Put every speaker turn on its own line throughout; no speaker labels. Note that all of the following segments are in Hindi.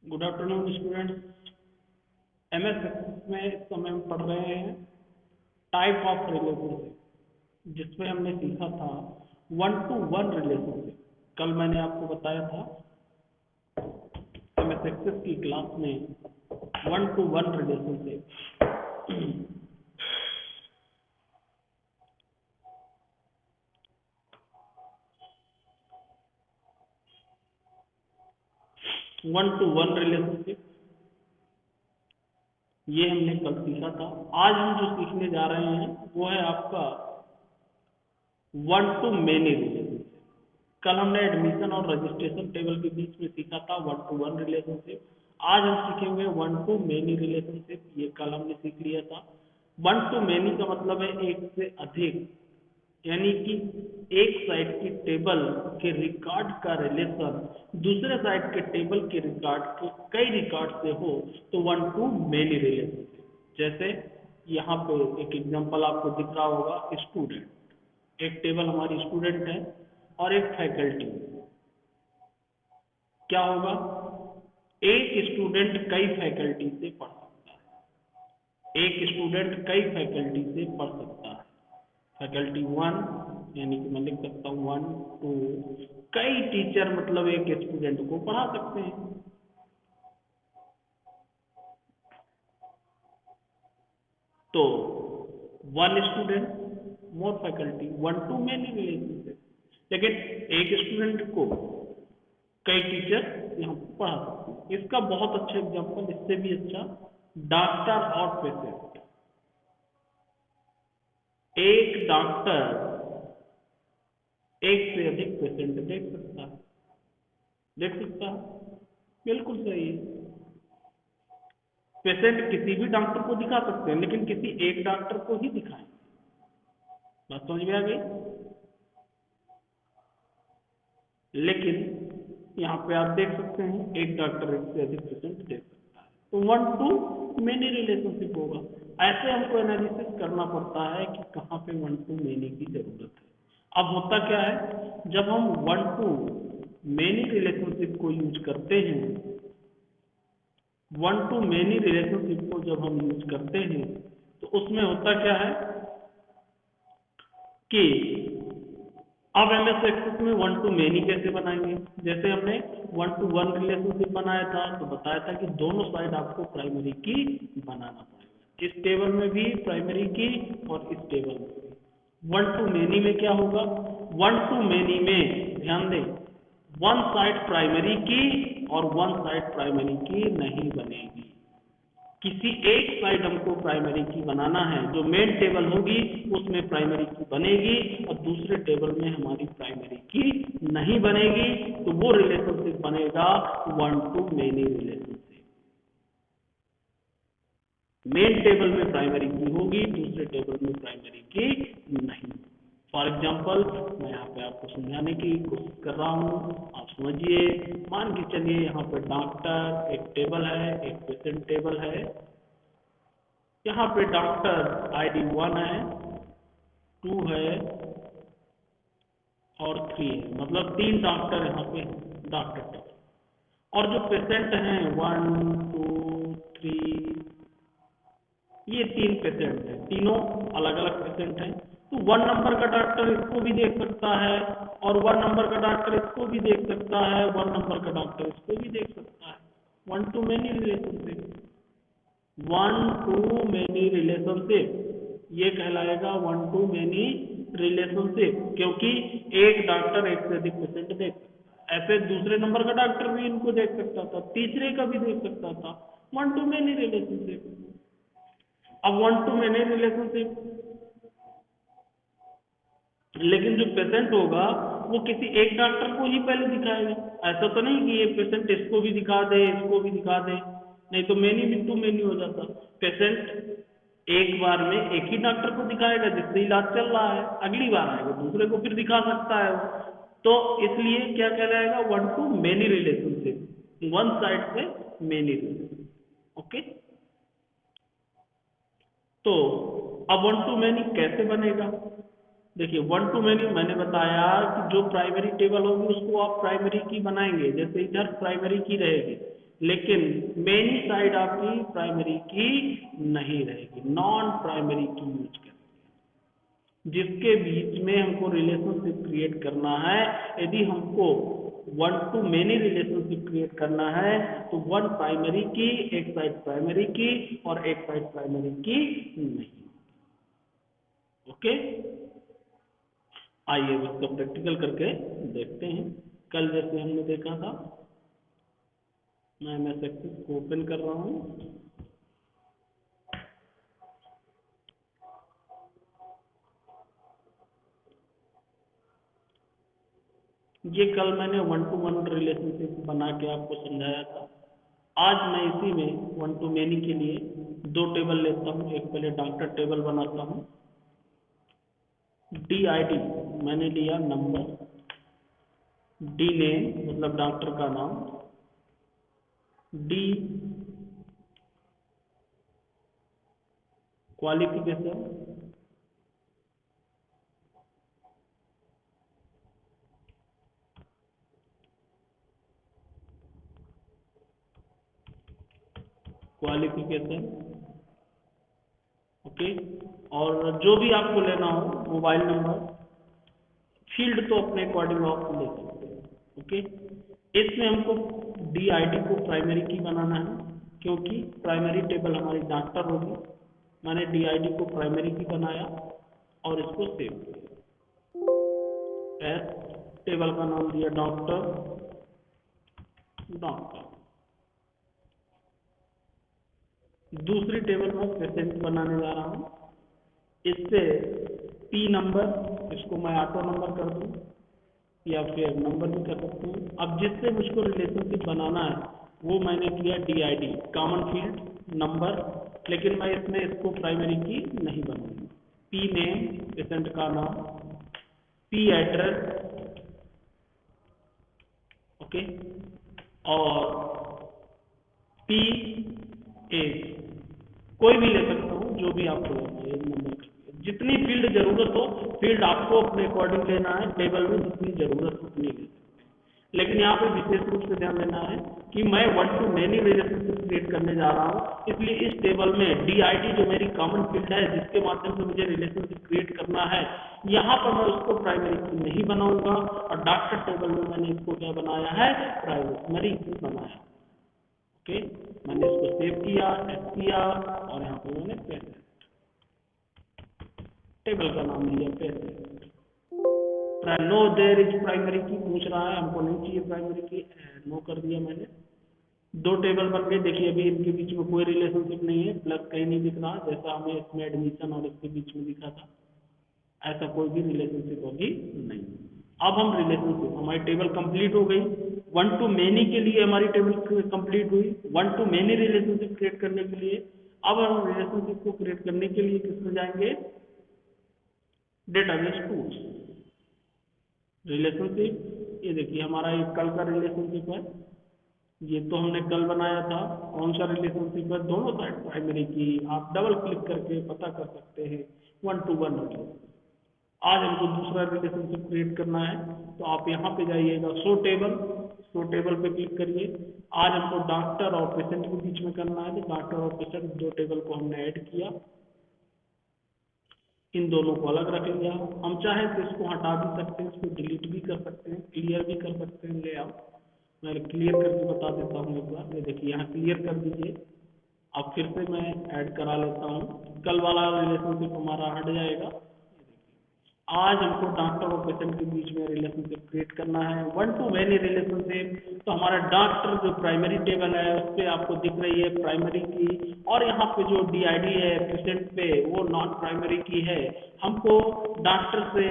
Good afternoon students. MS Access में इस समय हम पढ़ रहे हैं टाइप ऑफ रिलेशनशिप, जिसमें हमने सीखा था वन टू वन रिलेशनशिप। कल मैंने आपको बताया था एमएस एक्सेस की क्लास में one two one relationship. One two one relationship ये हमने कल सीखा था। आज हम जो सीखने जा रहे हैं वो है आपका वन टू मेनी रिलेशनशिप। कल हमने एडमिशन और रजिस्ट्रेशन टेबल के बीच में सीखा था वन टू वन रिलेशनशिप। आज हम सीखेंगे वन टू मेनी रिलेशनशिप। ये कल हमने सीख लिया था। वन टू मेनी का मतलब है एक से अधिक, यानी कि एक साइड की टेबल के रिकॉर्ड का रिलेशन दूसरे साइड के टेबल के रिकॉर्ड के कई रिकॉर्ड से हो तो वन टू मेनी रिलेशनशिप। जैसे यहाँ पे एक एग्जांपल आपको दिख रहा होगा, स्टूडेंट। एक टेबल हमारी स्टूडेंट है और एक फैकल्टी। क्या होगा? एक स्टूडेंट कई फैकल्टी से पढ़ सकता है। एक स्टूडेंट कई फैकल्टी से पढ़ सकता है। फैकल्टी वन, यानी कि मैं लिख सकता हूँ वन टू। कई टीचर मतलब एक स्टूडेंट को पढ़ा सकते हैं। तो one student more faculty, one to many relationship. लेकिन एक स्टूडेंट को कई टीचर यहाँ पर पढ़ा सकते हैं। इसका बहुत अच्छा एग्जाम्पल, इससे भी अच्छा, डॉक्टर और पेशेंट। एक डॉक्टर एक से अधिक पेशेंट देख सकता है। देख सकता है, बिल्कुल सही है। पेशेंट किसी भी डॉक्टर को दिखा सकते हैं, लेकिन किसी एक डॉक्टर को ही दिखाएं। बात समझ में आ गई? लेकिन यहाँ पे आप देख सकते हैं एक डॉक्टर एक से अधिक पेशेंट देख सकता है, तो वन टू मेनी रिलेशनशिप होगा। ऐसे हमको एनालिसिस करना पड़ता है कि कहाँ पे वन टू मेनी की जरूरत है। अब होता क्या है, जब हम वन टू मेनी रिलेशनशिप को यूज करते हैं, वन टू मेनी रिलेशनशिप को जब हम यूज करते हैं तो उसमें होता क्या है कि अब एमएस एक्सेस में वन टू मेनी कैसे बनाएंगे। जैसे हमने वन टू वन रिलेशनशिप बनाया था तो बताया था कि दोनों साइड आपको प्राइमरी की बनाना पड़ेगा। इस टेबल में भी प्राइमरी की और इस टेबल में भी। वन टू मेनी में क्या होगा? वन टू मेनी में ध्यान दें, वन साइड प्राइमरी की और वन साइड प्राइमरी की नहीं बनेगी। किसी एक साइड हमको प्राइमरी की बनाना है। जो मेन टेबल होगी उसमें प्राइमरी की बनेगी और दूसरे टेबल में हमारी प्राइमरी की नहीं बनेगी, तो वो रिलेशनशिप बनेगा one to many relationship. Main table में प्राइमरी की होगी, दूसरे टेबल में प्राइमरी की नहीं। फॉर एग्जाम्पल मैं यहाँ पे आपको समझाने की कोशिश कर रहा हूँ, आप समझिए। मान के चलिए यहाँ पे डॉक्टर एक टेबल है, एक पेशेंट टेबल है। यहाँ पे डॉक्टर आईडी 1 है, 2 है और 3 है, मतलब 3 डॉक्टर यहाँ पे डॉक्टर टेबल। और जो पेशेंट हैं 1 2 3, ये 3 पेशेंट हैं, तीनों अलग अलग पेशेंट हैं। तो 1 नंबर का डॉक्टर इसको भी देख सकता है और 1 नंबर का डॉक्टर इसको भी देख सकता है, 1 नंबर का डॉक्टर इसको भी देख सकता है। One to many relationship, one to many relationship ये कहलाएगा वन टू मेनी रिलेशनशिप, क्योंकि एक डॉक्टर एक से अधिक पेशेंट देख सकता है। ऐसे दूसरे नंबर का डॉक्टर भी इनको देख सकता था, तीसरे का भी देख सकता था। One to many relationship. अब वन टू मेनी रिलेशनशिप, लेकिन जो पेशेंट होगा वो किसी एक डॉक्टर को ही पहले दिखाएगा। ऐसा तो नहीं कि ये पेशेंट इसको भी दिखा दे, इसको भी दिखा दे, नहीं तो मेनी भी टू मेनी हो जाता। पेशेंट एक बार में एक ही डॉक्टर को दिखाएगा जिससे इलाज चल रहा है, अगली बार आएगा दूसरे को फिर दिखा सकता है वो। तो इसलिए क्या कहलाएगा? One to many relationship, one side से मेनी रिलेशनशिप। ओके, तो अब वन टू मेनी कैसे बनेगा? देखिए, वन टू मेनी मैंने बताया कि जो प्राइमरी टेबल होगी उसको आप प्राइमरी की बनाएंगे। जैसे इधर प्राइमरी की रहेगी लेकिन मेनी साइड आपकी प्राइमरी की नहीं रहेगी, नॉन प्राइमरी की यूज करेंगे। जिसके बीच में हमको रिलेशनशिप क्रिएट करना है, यदि हमको one to many relationship create करना है तो वन प्राइमरी की, एक साइड प्राइमरी की और एक साइड प्राइमरी की नहीं। ओके, आइए इसको प्रैक्टिकल करके देखते हैं। कल जैसे हमने देखा था, मैं MS Access को ओपन कर रहा हूँ। ये कल मैंने वन टू वन रिलेशनशिप बना के आपको समझाया था। आज मैं इसी में वन टू मेनी के लिए दो टेबल लेता हूँ। एक पहले डॉक्टर टेबल बनाता हूँ। DID मैंने लिया नंबर, D नेम मतलब डॉक्टर का नाम, D क्वालिफिकेशन, ओके, और जो भी आपको लेना हो, मोबाइल नंबर, फील्ड तो अपने अकॉर्डिंग आप ले सकते हैं। ओके, इसमें हमको DID को प्राइमरी की बनाना है, क्योंकि प्राइमरी टेबल हमारी डॉक्टर होगी। मैंने DID को प्राइमरी की बनाया और इसको सेव किया। टेबल का नाम दिया डॉक्टर। दूसरी टेबल में पेशेंट बनाने जा रहा हूँ। इससे P नंबर, इसको मैं ऑटो नंबर कर दूँ या फिर नंबर भी कर सकते हैं। अब जिससे मुझको रिलेशनशिप बनाना है वो मैंने किया DID, कॉमन फील्ड नंबर, लेकिन मैं इसमें इसको प्राइमरी की नहीं बनाऊंगा। P नेम पेशेंट का नाम, P एड्रेस, ओके, और P एज, कोई भी ले सकता हूँ, जो भी आपको लेना है नंबर। जितनी फील्ड जरूरत हो, फील्ड आपको अपने अकॉर्डिंग लेना है, टेबल में जितनी जरूरत हो उतनी ले सकते हैं। लेकिन यहाँ पे विशेष रूप से ध्यान देना है कि मैं one to many relationship create करने जा रहा हूँ, इसलिए इस टेबल में DID जो मेरी कॉमन फील्ड है, जिसके माध्यम से मुझे रिलेशनशिप क्रिएट करना है, यहाँ पर मैं उसको प्राइमरी की नहीं बनाऊंगा। और डॉक्टर टेबल में मैंने इसको क्या बनाया है, प्राइमरी की बनाया। ओके, मैंने इसको सेव किया, टेस्ट किया और यहाँ पे मैंने पेशेंट, टेबल का नाम लिया patient. No there is primary key पूछ रहा है, हमको नहीं चाहिए प्राइमरी की, नो कर दिया मैंने। दो टेबल बन गए। देखिए अभी इनके बीच में कोई रिलेशनशिप नहीं है, प्लस कहीं नहीं दिख रहा, जैसा हमें इसमें एडमिशन और इसके बीच में दिखा था, ऐसा कोई भी रिलेशनशिप अभी नहीं। अब हम रिलेशनशिप, हमारी टेबल कंप्लीट हो गई। वन टू मेनी के लिए हमारी टेबल कंप्लीट हुई, one to many relationship create करने के लिए। अब हम रिलेशनशिप को क्रिएट करने के लिए किसमें जाएंगे, डेटाबेस टूल्स, रिलेशनशिप। ये देखिए हमारा एक कल का रिलेशनशिप है, ये तो हमने कल बनाया था। कौन सा रिलेशनशिप है, दोनों साइड प्राइमरी की। आप डबल क्लिक करके पता कर सकते हैं, वन टू वन रिलेशनशिप। आज हमको दूसरा रिलेशनशिप क्रिएट करना है, तो आप यहाँ पे जाइएगा, शो टेबल पे क्लिक करिए। आज हमको डॉक्टर और पेशेंट के बीच में करना है, तो डॉक्टर और पेशेंट दो टेबल को हमने ऐड किया। इन दोनों को अलग रख लिया। हम चाहें तो इसको हटा भी सकते हैं, इसको डिलीट भी कर सकते हैं, क्लियर भी कर सकते हैं लेआउट। मैं क्लियर करके बता देता हूँ एक बार। ये देखिए यहाँ क्लियर कर दीजिए। अब फिर से मैं ऐड करा लेता हूँ, कल वाला रिलेशनशिप हमारा हट जाएगा। आज हमको डॉक्टर और पेशेंट के बीच में रिलेशनशिप क्रिएट करना है, वन टू मेनी रिलेशनशिप। तो हमारा डॉक्टर जो प्राइमरी टेबल है उस पर आपको दिख रही है प्राइमरी की, और यहाँ पे जो DID है पेशेंट पे, वो नॉन प्राइमरी की है। हमको डॉक्टर से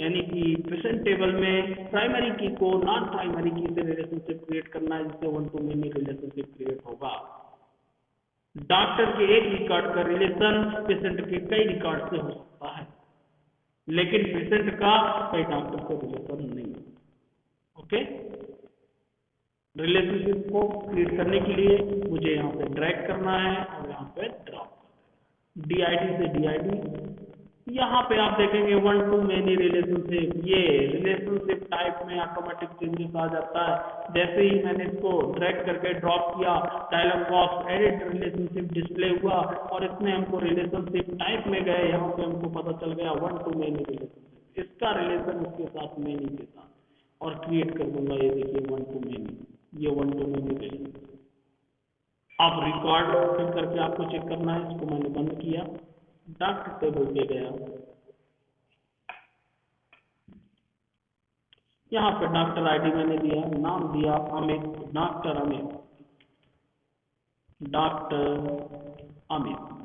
यानी कि पेशेंट टेबल में प्राइमरी की को नॉन प्राइमरी की से रिलेशनशिप क्रिएट करना है, जिससे one to many relationship create होगा। डॉक्टर के एक रिकॉर्ड का रिलेशन पेशेंट के कई रिकॉर्ड से हो सकता है, लेकिन पेशेंट का कई डॉक्टर से रिलेशन नहीं। ओके, रिलेशनशिप को क्रिएट करने के लिए मुझे यहाँ पे ड्रैग करना है और यहाँ पे ड्रॉप, DID से DID, यहाँ पे आप देखेंगे वन टू मेनी रिलेशनशिप, ये रिलेशनशिप टाइप में ऑटोमेटिक चेंजेस आ जाता है। जैसे ही मैंने इसको ड्रैग करके ड्रॉप किया, dialog box edit relationship display हुआ और इसमें हमको रिलेशनशिप टाइप में गए, यहाँ पे हमको पता चल गया वन टू मेनी रिलेशनशिप, इसका रिलेशन उसके साथ मेनी के साथ, और क्रिएट कर दूंगा। ये देखिए वन टू मेनी, ये वन टू मेनी रिलेशनशिप। आप रिकॉर्ड फिर करके आपको चेक करना है, इसको मैंने बंद किया, डॉक्टर टेबल पे गया, यहाँ पे डॉक्टर आईडी मैंने दिया, नाम दिया Amit, doctor Amit, doctor Amit.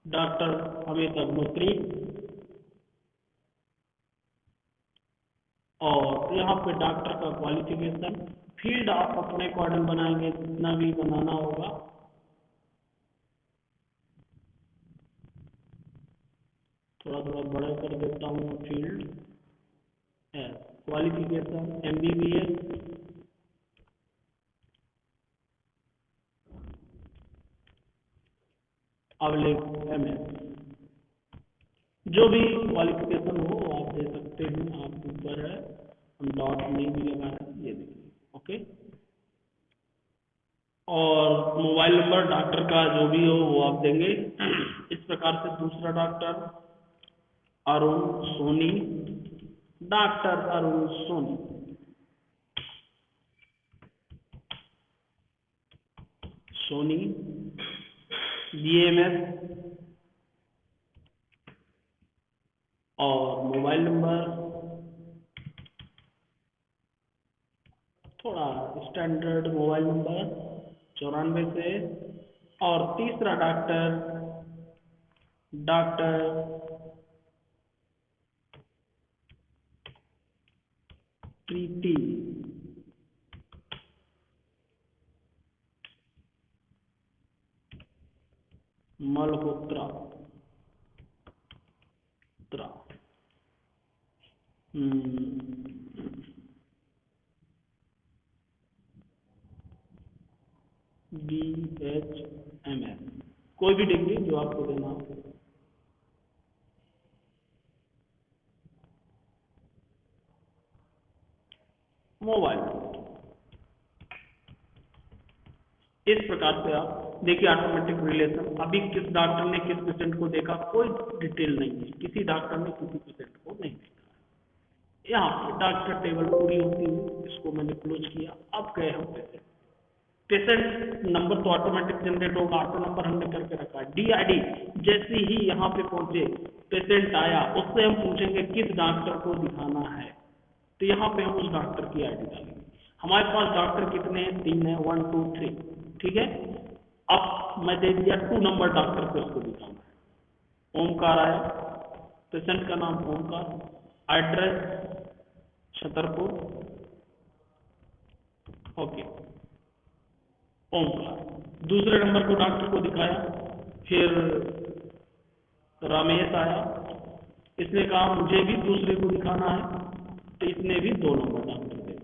Doctor Amit Agnihotri, और यहाँ पे डॉक्टर का क्वालिफिकेशन, फील्ड आप अपने अकॉर्डिंग बनाएंगे, जितना भी बनाना होगा। थोड़ा थोड़ा बड़ा कर देता हूँ, फील्ड क्वालिफिकेशन MBBS, अवलेख MS, जो भी क्वालिफिकेशन हो वो आप दे सकते हैं, आप ऊपर है, हम डॉट नहीं भी लगा है, ये देखिए, ओके। और मोबाइल नंबर डॉक्टर का जो भी हो वो आप देंगे। इस प्रकार से दूसरा doctor Arun Soni, doctor Arun Soni, Soni BMS, और मोबाइल नंबर थोड़ा स्टैंडर्ड मोबाइल नंबर 94 से, और तीसरा doctor doctor Preeti Malhotra, BHMS, कोई भी डिग्री जो आपको देना हो। मोबाइल, इस प्रकार से आप देखिए ऑटोमेटिक रिलेशन। अभी किस डॉक्टर ने किस पेशेंट को देखा कोई डिटेल नहीं है, किसी डॉक्टर ने किसी पेशेंट को नहीं देखा। यहाँ पे डॉक्टर टेबल पूरी होती है, इसको मैंने क्लोज किया। अब गए हम पेशेंट, पेशेंट नंबर तो ऑटोमेटिक जनरेट होगा, ऑटो नंबर हमने करके रखा है। DID जैसे ही यहाँ पे पहुंचे, पेशेंट आया, उससे हम पूछेंगे किस डॉक्टर को दिखाना है, तो यहाँ पे हम उस डॉक्टर की ID डालेंगे। हमारे पास डॉक्टर कितने हैं? 3 है, 1 2 3, ठीक है। अब मैं दे दिया 2 नंबर डॉक्टर पे उसको दिखाना है। ओमकार आया, पेशेंट का नाम ओमकार, एड्रेस छतरपुर, ओके ओमकार। दूसरे नंबर को डॉक्टर को दिखाया, फिर रमेश आया, इसने कहा मुझे भी दूसरे को दिखाना है, तो इसने भी 2 नंबर डॉक्टर दे,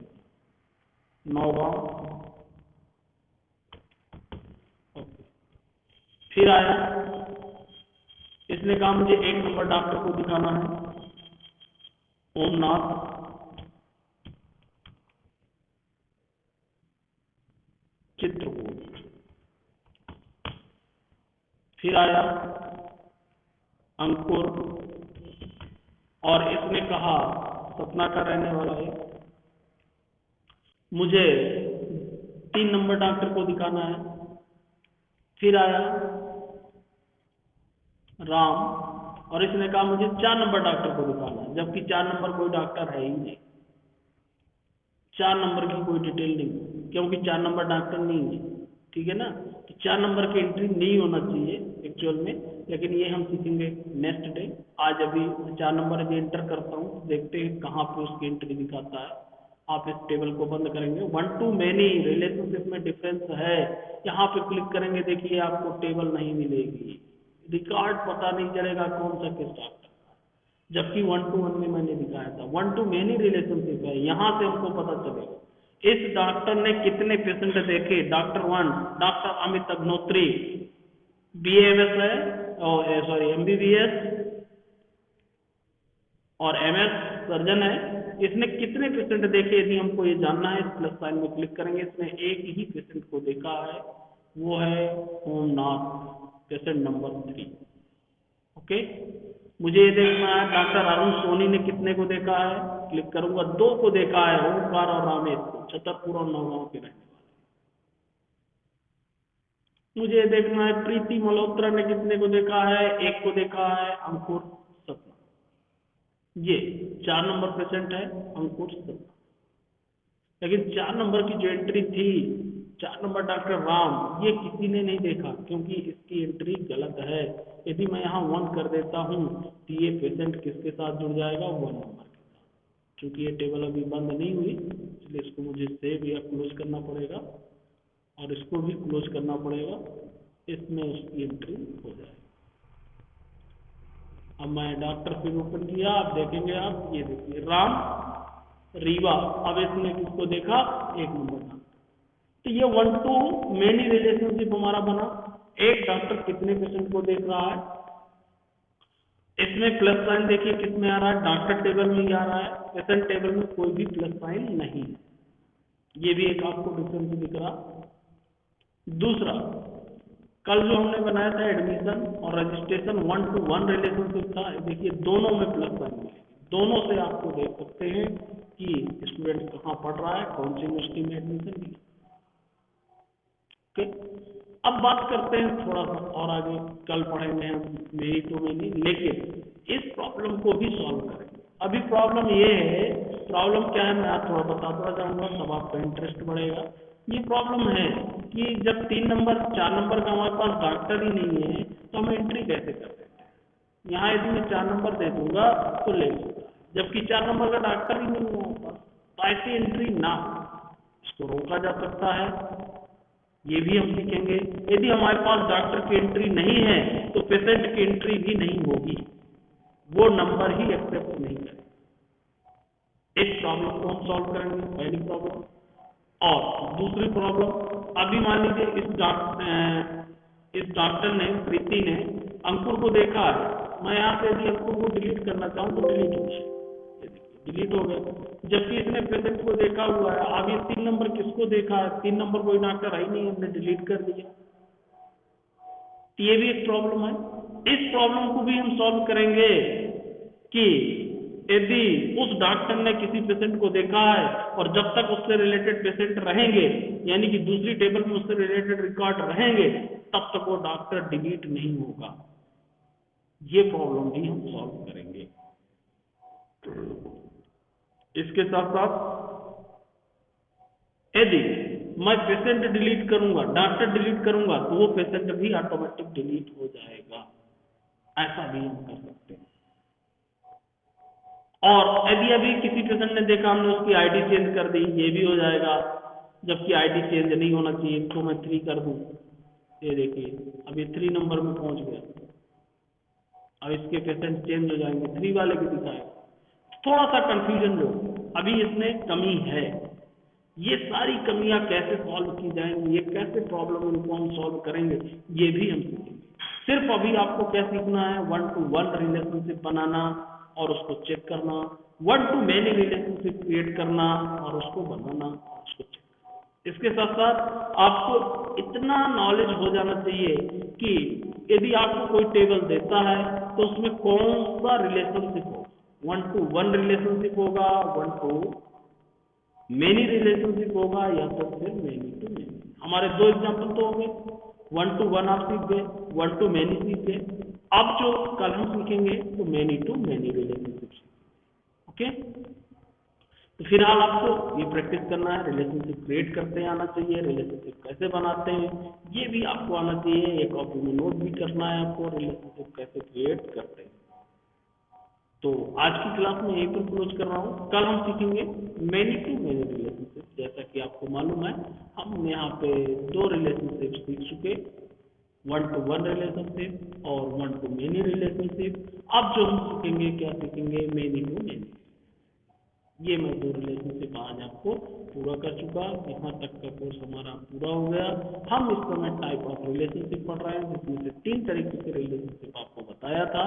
नौगांव, ओके। फिर आया, इसने कहा मुझे 1 नंबर डॉक्टर को दिखाना है, ओमनाथ, चित्रकूट। फिर आया अंकुर, और इसने कहा सतना का रहने वाला है, मुझे 3 नंबर डॉक्टर को दिखाना है। फिर आया राम, और इसने कहा मुझे 4 नंबर डॉक्टर को दिखाना है, जबकि 4 नंबर कोई डॉक्टर है ही नहीं, 4 नंबर की कोई डिटेल नहीं, क्योंकि 4 नंबर डॉक्टर नहीं है। ठीक है ना। तो 4 नंबर की एंट्री नहीं होना चाहिए एक्चुअल में, लेकिन ये हम सीखेंगे नेक्स्ट डे। आज अभी 4 नंबर अभी एंटर करता हूँ, देखते हैं कहाँ पे उसकी एंट्री दिखाता है। आप इस टेबल को बंद करेंगे, 1 to many रिलेशनशिप में डिफरेंस है, यहाँ पे क्लिक करेंगे, देखिए आपको टेबल नहीं मिलेगी, रिकॉर्ड पता नहीं चलेगा कौन सा किस डॉक्टर, जबकि 1 to 1 में मैंने दिखाया था। 1 to many रिलेशनशिप है, यहाँ से हमको पता चलेगा इस डॉक्टर ने कितने पेशेंट देखे। Doctor 1 doctor Amit Agnihotri BAMS है, सॉरी MBBS और MS सर्जन है, इसने कितने पेशेंट देखे यदि हमको ये जानना है, इस प्लस साइन में क्लिक करेंगे। इसने एक ही पेशेंट को देखा है, वो है ओमनाथ, पेशेंट नंबर 3। ओके, मुझे ये देखना है डॉक्टर अरुण सोनी ने कितने को देखा है, क्लिक करूंगा, 2 को देखा है, ओमकार और रामेश को, छतरपुर और नौगांव के रहने वाले। मुझे ये देखना है प्रीति मल्होत्रा ने कितने को देखा है, 1 को देखा है, अंकुर सतना। ये 4 नंबर पेशेंट है अंकुर सतना, लेकिन 4 नंबर की जो एंट्री थी, 4 नंबर डॉक्टर राम, ये किसी ने नहीं देखा क्योंकि इसकी एंट्री गलत है। यदि मैं यहाँ 1 कर देता हूँ तो ये पेशेंट किसके साथ जुड़ जाएगा, 1 नंबर के साथ। क्योंकि ये टेबल अभी बंद नहीं हुई, इसलिए इसको मुझे सेव या क्लोज करना पड़ेगा, और इसको भी क्लोज करना पड़ेगा, इसमें उसकी एंट्री हो जाएगी। अब मैं डॉक्टर फिर ओपन किया, आप देखेंगे, आप ये देखिए राम रीवा, अब इसने किसको देखा, 1 नंबर डॉक्टर। तो ये 1 to many रिलेशनशिप हमारा बना। एक डॉक्टर कितने पेशेंट को देख रहा है, इसमें प्लस साइन देखिए किस में आ रहा है, डॉक्टर टेबल में ही आ रहा है, पेशेंट टेबल में कोई भी प्लस साइन नहीं है। ये भी एक आपको डिफरेंस दिख रहा। दूसरा, कल जो हमने बनाया था एडमिशन और रजिस्ट्रेशन 1 to 1 रिलेशनशिप था, देखिए दोनों में प्लस साइन मिलेगी। दोनों से आपको देख सकते हैं कि स्टूडेंट कहाँ पढ़ रहा है, कौन सी यूनिवर्सिटी में एडमिशन लिया। ओके, अब बात करते हैं थोड़ा सा और आगे, कल पढ़ेंगे हम मेनी टू मेनी, लेकिन इस प्रॉब्लम को भी सॉल्व करेंगे। अभी प्रॉब्लम ये है, प्रॉब्लम क्या है मैं आज थोड़ा बताता जाऊंगा, तब आपका इंटरेस्ट बढ़ेगा। ये प्रॉब्लम है कि जब 3 नंबर 4 नंबर का हमारे पास डॉक्टर ही नहीं है तो हम एंट्री कैसे कर देते हैं। यहाँ यदि मैं 4 नंबर दे दूंगा तो ले लूंगा, जबकि 4 नंबर का डॉक्टर ही नहीं है पास, तो ऐसी एंट्री ना, इसको रोका जा सकता है, ये भी हम सीखेंगे। यदि हमारे पास डॉक्टर की एंट्री नहीं है तो पेशेंट की एंट्री भी नहीं होगी, वो नंबर ही एक्सेप्ट नहीं करें। इस प्रॉब्लम को हम सॉल्व करेंगे, पहली प्रॉब्लम। और दूसरी प्रॉब्लम, अभी मान लीजिए इस डॉक्टर ने, प्रीति ने अंकुर को देखा है, मैं यहाँ से यदि अंकुर को डिलीट करना चाहूँ तो डिलीट हो जाए, डिलीट हो गया, जबकि इसने पेशेंट को देखा हुआ है। अब ये 3 नंबर किसको देखा है, 3 नंबर कोई डॉक्टर है ही नहीं, हमने डिलीट कर दिया, तो ये भी एक प्रॉब्लम है। इस प्रॉब्लम को भी हम सॉल्व करेंगे कि यदि उस डॉक्टर ने किसी पेशेंट को देखा है और जब तक उससे रिलेटेड पेशेंट रहेंगे, यानी कि दूसरी टेबल में उससे रिलेटेड रिकॉर्ड रहेंगे, तब तक वो डॉक्टर डिलीट नहीं होगा। ये प्रॉब्लम भी हम सॉल्व करेंगे। इसके साथ साथ यदि मैं पेशेंट डिलीट करूंगा, डॉक्टर डिलीट करूंगा, तो वो पेशेंट भी ऑटोमेटिक डिलीट हो जाएगा, ऐसा भी हम कर सकते हैं। और यदि अभी किसी पेशेंट ने देखा, हमने उसकी आईडी चेंज कर दी, ये भी हो जाएगा, जबकि आईडी चेंज नहीं होना चाहिए। इसको मैं 3 कर दूं, ये देखिए अभी 3 नंबर में पहुंच गया, अब इसके पेशेंट चेंज हो जाएंगे, 3 वाले की दिखाएगा। थोड़ा सा कंफ्यूजन जो अभी इसमें कमी है, ये सारी कमियां कैसे सॉल्व की जाएंगी, ये कैसे प्रॉब्लम इनको हम सॉल्व करेंगे, ये भी हम सीखेंगे। सिर्फ अभी आपको क्या सीखना है, 1 to 1 रिलेशनशिप बनाना और उसको चेक करना, 1 to many रिलेशनशिप क्रिएट करना और उसको बनाना और उसको चेक करना। इसके साथ साथ आपको इतना नॉलेज हो जाना चाहिए कि यदि आपको कोई टेबल देता है तो उसमें कौन सा रिलेशनशिप होगा, 1 to 1 रिलेशनशिप होगा, 1 to मेनी रिलेशनशिप होगा, या तो फिर मेनी टू मेनी। हमारे 2 एग्जांपल तो हो गए, 1 to 1 आप सीख गए, 1 to many सीख गए। अब जो कल हम सीखेंगे तो many to many relationship. Okay, तो फिलहाल आपको ये प्रैक्टिस करना है, रिलेशनशिप क्रिएट करते आना चाहिए, रिलेशनशिप कैसे बनाते हैं ये भी आपको आना चाहिए, ये कॉपी में नोट भी करना है आपको, रिलेशनशिप कैसे क्रिएट करते हैं। तो आज की क्लास में यहीं पर क्लोज कर रहा हूँ। कल हम सीखेंगे मैनी टू मैनी रिलेशनशिप। जैसा कि आपको मालूम है हम यहाँ पे 2 रिलेशनशिप सीख चुके, 1 to 1 रिलेशनशिप और 1 to मैनी रिलेशनशिप। अब जो हम सीखेंगे क्या सीखेंगे, मैनी टू मैनी। ये मैं 2 रिलेशनशिप आज आपको पूरा कर चुका। यहाँ तक का कोर्स हमारा पूरा हो गया। हम इस समय टाइप ऑफ रिलेशनशिप पढ़ रहे हैं, जिसमें से 3 तरीके के रिलेशनशिप आपको बताया था,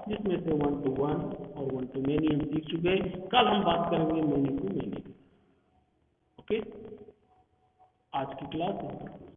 जिसमें से 1 to 1 और 1 to मैनी हम सीख चुके। कल हम बात करेंगे मैनी टू मैनी। ओके, आज की क्लास